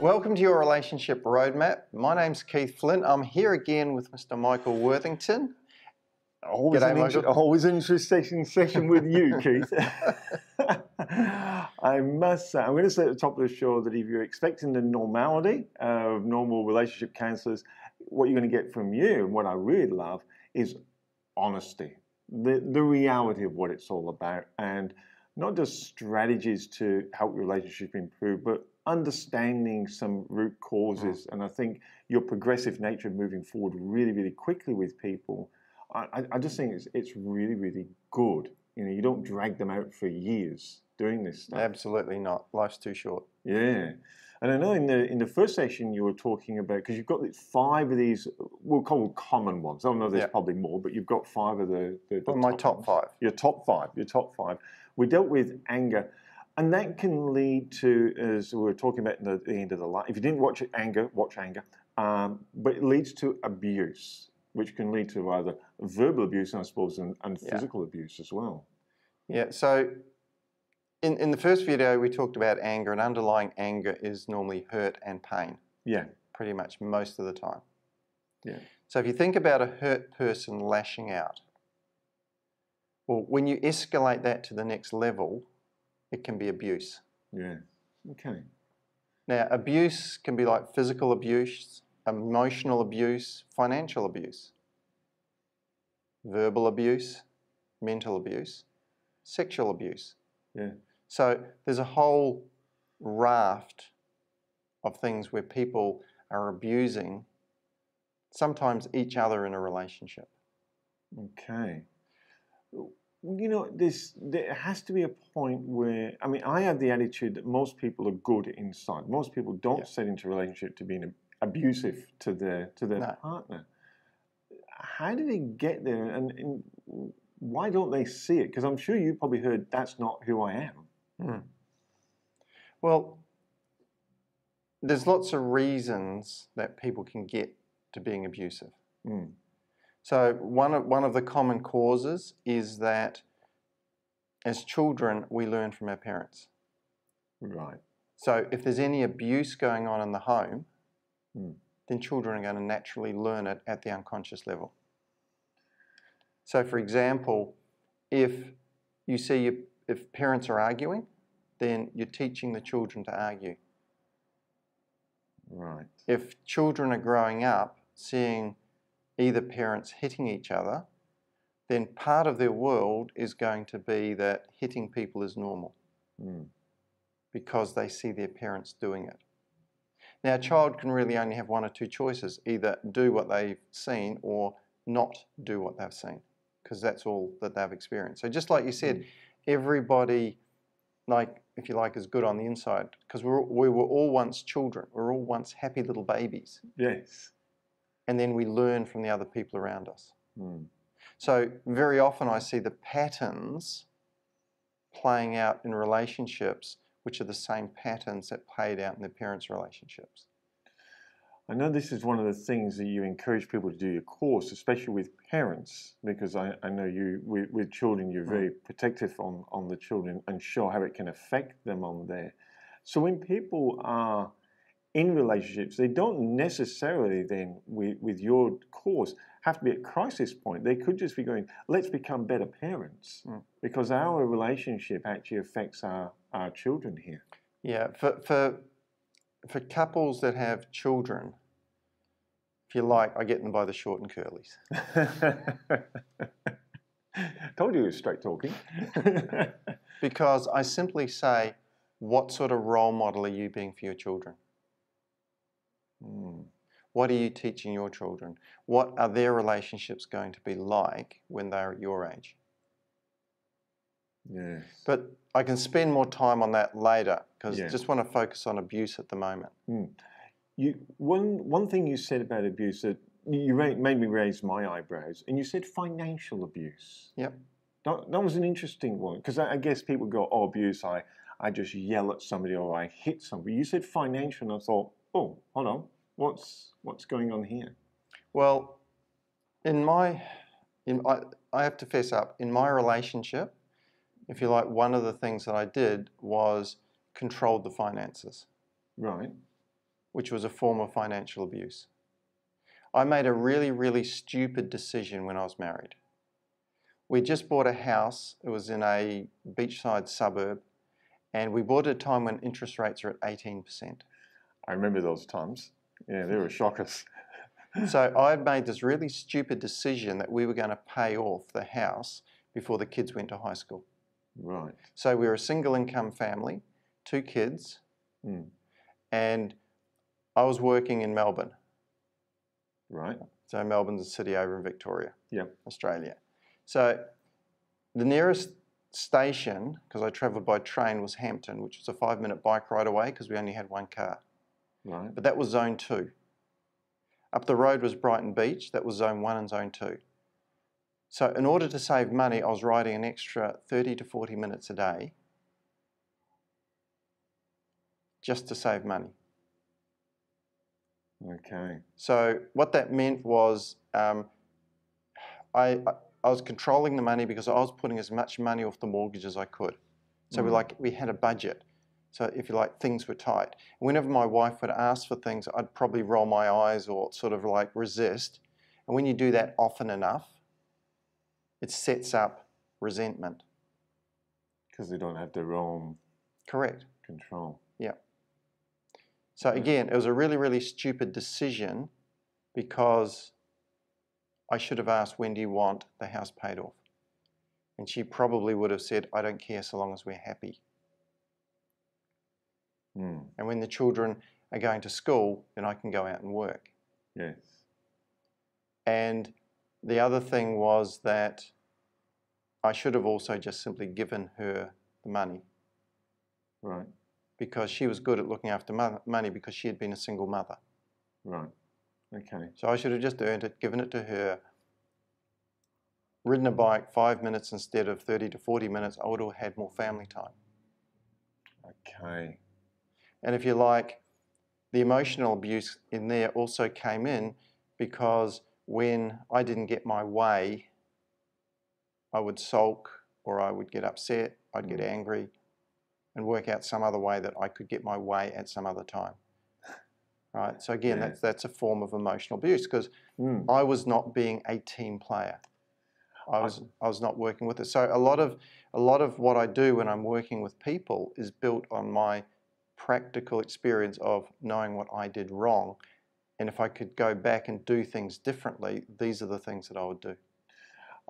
Welcome to your relationship roadmap. My name's Keith Flynn. I'm here again with Mr. Michael Worthington. Always an interesting session with you, Keith. I must say, I'm going to say at the top of the show that if you're expecting the normality of normal relationship counselors, what you're going to get from you, and what I really love, is honesty, the reality of what it's all about, and not just strategies to help your relationship improve, but understanding some root causes. And I think your progressive nature of moving forward really, really quickly with people, I just think it's really, really good. You know, you don't drag them out for years doing this stuff. Absolutely not. Life's too short. Yeah. And I know in the first session you were talking about, because you've got 5 of these, we'll call them common ones. I know there's probably more, but you've got 5 of the my top 5. Your top 5. We dealt with anger. And that can lead to, as we were talking about at the end of the line, if you didn't watch anger, watch anger. But it leads to abuse, which can lead to either verbal abuse, I suppose, and physical abuse as well. Yeah, so in the first video we talked about anger, and underlying anger is normally hurt and pain. Yeah. Pretty much most of the time. Yeah. So if you think about a hurt person lashing out, well, when you escalate that to the next level, it can be abuse. Yeah. Okay. Now, abuse can be like physical abuse, emotional abuse, financial abuse, verbal abuse, mental abuse, sexual abuse. Yeah. So there's a whole raft of things where people are abusing sometimes each other in a relationship. Okay. You know, there has to be a point where, I mean, I have the attitude that most people are good inside. Most people don't set into a relationship to being abusive to their partner. How do they get there, and why don't they see it? Because I'm sure you probably heard, that's not who I am. Well, there's lots of reasons that people can get to being abusive. So one of the common causes is that as children, we learn from our parents. Right. So if there's any abuse going on in the home, then children are going to naturally learn it at the unconscious level. So for example, if you see if parents are arguing, then you're teaching the children to argue. Right. If children are growing up seeing either parents hitting each other, then part of their world is going to be that hitting people is normal because they see their parents doing it. Now, a child can really only have 1 or 2 choices, either do what they've seen or not do what they've seen, because that's all that they've experienced. So just like you said, everybody, like, if you like, is good on the inside, because we were all once children. We were all once happy little babies. Yes. And then we learn from the other people around us. So very often I see the patterns playing out in relationships which are the same patterns that played out in their parents' relationships. I know this is one of the things that you encourage people to do your course, especially with parents, because I know you, with children, you're very protective on the children and show how it can affect them on there. So when people are in relationships, they don't necessarily then, with your course, have to be at crisis point. They could just be going, let's become better parents, because our relationship actually affects our children here. Yeah, for couples that have children, if you like, I get them by the short and curlies. Told you it was straight talking. Because I simply say, what sort of role model are you being for your children? What are you teaching your children? What are their relationships going to be like when they're at your age? Yes. But I can spend more time on that later, because I just want to focus on abuse at the moment. One thing you said about abuse that you made me raise my eyebrows, and you said financial abuse. Yep. That was an interesting one, because I guess people go, oh, abuse, I just yell at somebody or I hit somebody. You said financial, and I thought, oh, hold on, what's going on here? Well, I have to fess up, in my relationship, if you like, one of the things that I did was controlled the finances. Right. which was a form of financial abuse. I made a really, really stupid decision when I was married. We just bought a house. It was in a beachside suburb, and we bought at a time when interest rates are at 18%. I remember those times. Yeah, they were shockers. So I made this really stupid decision that we were going to pay off the house before the kids went to high school. Right. So we were a single income family, 2 kids, and I was working in Melbourne. Right. So Melbourne's a city over in Victoria, Australia. So the nearest station, because I travelled by train, was Hampton, which was a 5-minute bike ride away because we only had 1 car. Right. But that was zone 2. Up the road was Brighton Beach. That was zone 1 and zone 2. So in order to save money, I was riding an extra 30 to 40 minutes a day just to save money. Okay. So what that meant was I was controlling the money because I was putting as much money off the mortgage as I could. So we had a budget. So if you like, things were tight. Whenever my wife would ask for things, I'd probably roll my eyes or sort of like resist. And when you do that often enough, it sets up resentment. Because they don't have their own control. Yeah. So again, it was a really, really stupid decision because I should have asked, when do you want the house paid off? And she probably would have said, I don't care so long as we're happy. And when the children are going to school, then I can go out and work. Yes. And the other thing was that I should have also just simply given her the money. Right. Because she was good at looking after money because she had been a single mother. Right. Okay. So I should have just earned it, given it to her, ridden a bike 5 minutes instead of 30 to 40 minutes. I would have had more family time. Okay. And if you like, the emotional abuse in there also came in because when I didn't get my way, I would sulk or I would get upset, I'd get angry and work out some other way that I could get my way at some other time. Right? So again, that's a form of emotional abuse because I was not being a team player. I was not working with it. So a lot of what I do when I'm working with people is built on my practical experience of knowing what I did wrong. And if I could go back and do things differently, these are the things that I would do.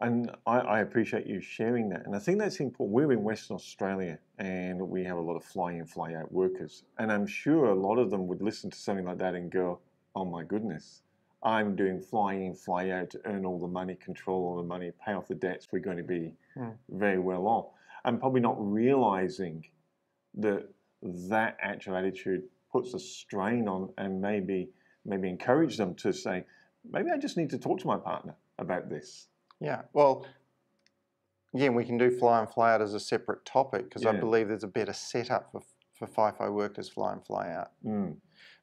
And I appreciate you sharing that. And I think that's important. We're in Western Australia and we have a lot of fly-in, fly-out workers. And I'm sure a lot of them would listen to something like that and go, oh my goodness, I'm doing fly-in, fly-out to earn all the money, control all the money, pay off the debts. We're going to be very well off. And probably not realizing that actual attitude puts a strain on and maybe encourage them to say, maybe I just need to talk to my partner about this. Yeah, well, again, we can do fly in, fly out as a separate topic because I believe there's a better setup for FIFO workers, fly in, fly out.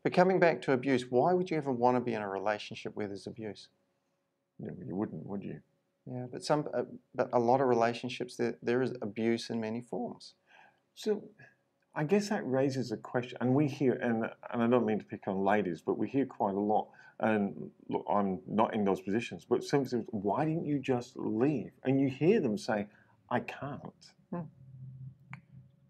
But coming back to abuse, why would you ever want to be in a relationship where there's abuse? Yeah, you wouldn't, would you? Yeah, but a lot of relationships, there is abuse in many forms. So I guess that raises a question, and we hear, and I don't mean to pick on ladies, but we hear quite a lot, and look, I'm not in those positions, but somebody says, why didn't you just leave? And you hear them say, I can't.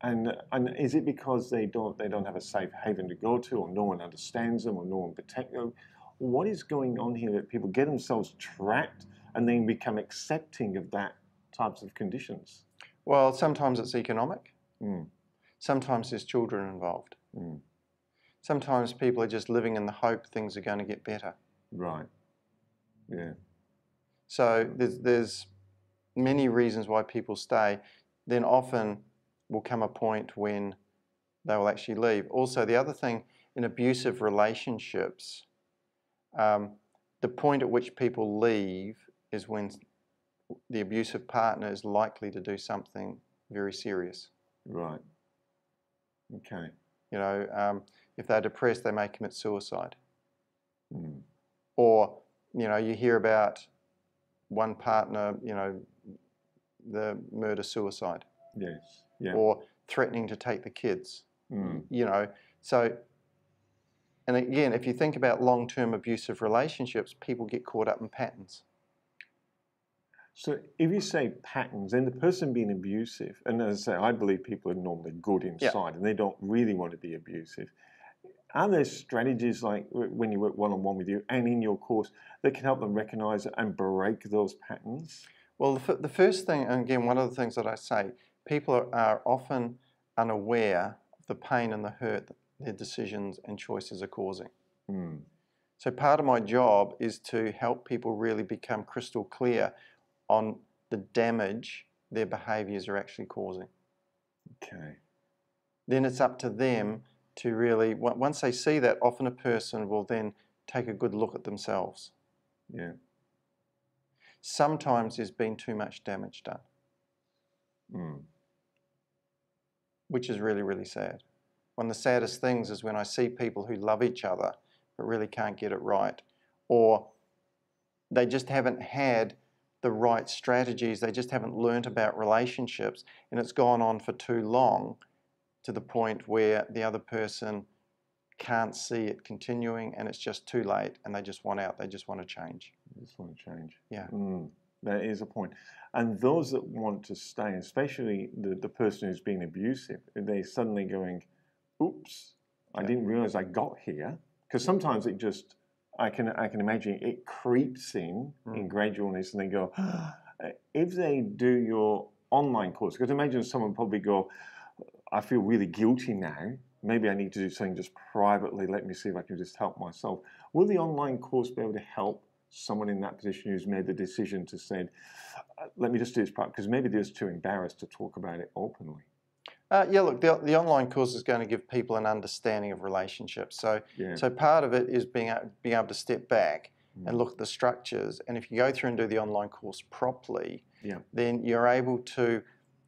And is it because they don't have a safe haven to go to, or no one understands them, or no one protects them? What is going on here that people get themselves trapped and then become accepting of that types of conditions? Well, sometimes it's economic. Sometimes there's children involved. Sometimes people are just living in the hope things are going to get better. Right. Yeah. So there's many reasons why people stay. Then often will come a point when they will actually leave. Also, the other thing in abusive relationships, the point at which people leave is when the abusive partner is likely to do something very serious. Right. Okay. You know, if they're depressed, they may commit suicide. Or, you know, you hear about one partner, you know, the murder-suicide. Yes. Yeah. Or threatening to take the kids. You know, so And again, if you think about long-term abusive relationships, people get caught up in patterns. So if you say patterns, then the person being abusive, and as I say, I believe people are normally good inside and they don't really want to be abusive. Are there strategies like when you work one-on-one with you and in your course that can help them recognize and break those patterns? Well, the first thing, and again, one of the things that I say, people are often unaware of the pain and the hurt that their decisions and choices are causing. Mm. So part of my job is to help people really become crystal clear on the damage their behaviours are actually causing. Okay. Then it's up to them to really, once they see that, often a person will then take a good look at themselves. Yeah. Sometimes there's been too much damage done, which is really, really sad. One of the saddest things is when I see people who love each other but really can't get it right, or they just haven't had the right strategies, they just haven't learnt about relationships, and it's gone on for too long to the point where the other person can't see it continuing and it's just too late and they just want out, they just want to change. They just want to change. Yeah. That is a point. And those that want to stay, especially the person who's being abusive, they're suddenly going, oops, I didn't realize I got here. Because sometimes it just, I can imagine it creeps in gradualness and they go, if they do your online course, because imagine someone probably go, I feel really guilty now. Maybe I need to do something just privately. Let me see if I can just help myself. Will the online course be able to help someone in that position who's made the decision to say, let me just do this part, because maybe they're just too embarrassed to talk about it openly? Yeah, look, the online course is going to give people an understanding of relationships. So part of it is being able to step back and look at the structures. And if you go through and do the online course properly, then you're able to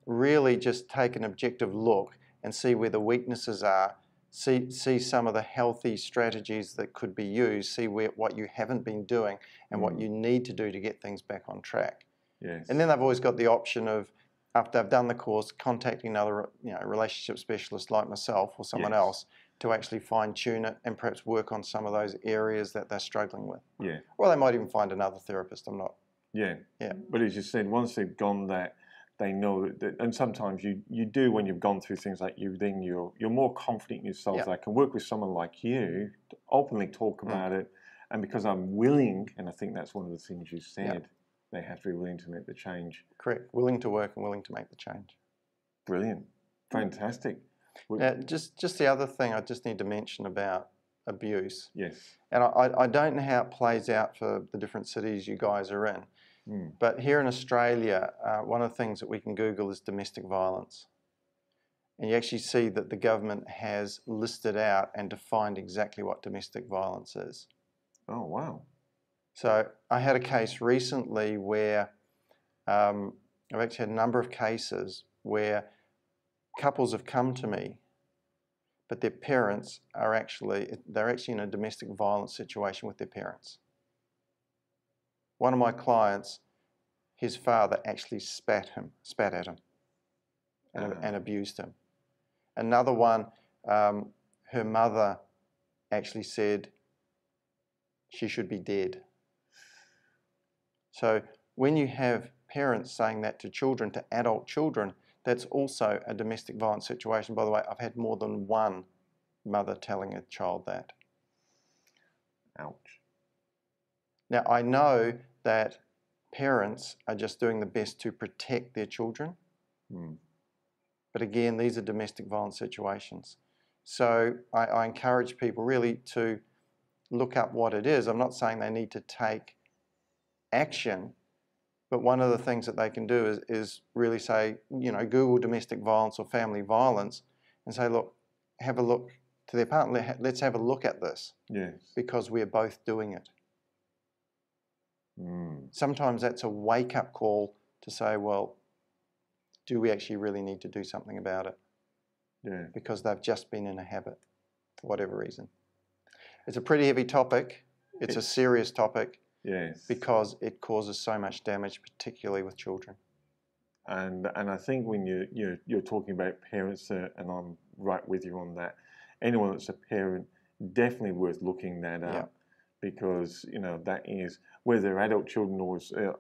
really just take an objective look and see where the weaknesses are, see some of the healthy strategies that could be used, see what you haven't been doing and what you need to do to get things back on track. Yes. And then they've always got the option of, after they've done the course, contacting another relationship specialist like myself or someone else to actually fine-tune it and perhaps work on some of those areas that they're struggling with. Yeah. Or they might even find another therapist. I'm not. Yeah. Yeah. But as you said, once they've gone that, they know that, and sometimes you do when you've gone through things like then you're more confident in yourself. I can work with someone like you to openly talk about it, and because I'm willing, and I think that's one of the things you said, they have to be willing to make the change. Correct. Willing to work and willing to make the change. Brilliant. Fantastic. Now, just the other thing I just need to mention about abuse. Yes. And I don't know how it plays out for the different cities you guys are in. But here in Australia, one of the things that we can Google is domestic violence. And you actually see that the government has listed out and defined exactly what domestic violence is. Oh, wow. So I had a case recently where I've actually had a number of cases where couples have come to me, but their parents they're actually in a domestic violence situation with their parents. One of my clients, his father actually spat at him and abused him. Another one, her mother actually said she should be dead. So when you have parents saying that to children, to adult children, that's also a domestic violence situation. By the way, I've had more than one mother telling a child that. Ouch. Now, I know that parents are just doing the best to protect their children. But again, these are domestic violence situations. So I encourage people really to look up what it is. I'm not saying they need to take action, but one of the things that they can do is really say, Google domestic violence or family violence and say, look, have a look to their partner. Let's have a look at this. Yes. Because we're both doing it. Sometimes that's a wake-up call to say, well, do we actually really need to do something about it? Yeah. Because they've just been in a habit, for whatever reason. It's a pretty heavy topic. It's a serious topic. Yes. Because it causes so much damage, particularly with children. And I think when you're talking about parents, and I'm right with you on that, anyone that's a parent, definitely worth looking that up. Yeah. Because that is whether they're adult children or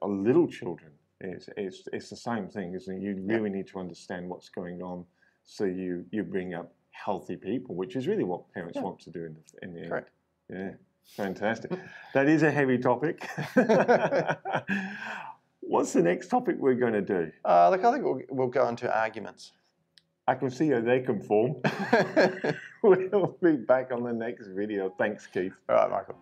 little children, it's the same thing, isn't it? You really need to understand what's going on, so you bring up healthy people, which is really what parents want to do in the end. Correct. Yeah, fantastic. That is a heavy topic. What's the next topic we're going to do? Look, I think we'll go into arguments. I can see how they can form. We'll be back on the next video. Thanks, Keith. All right, Michael.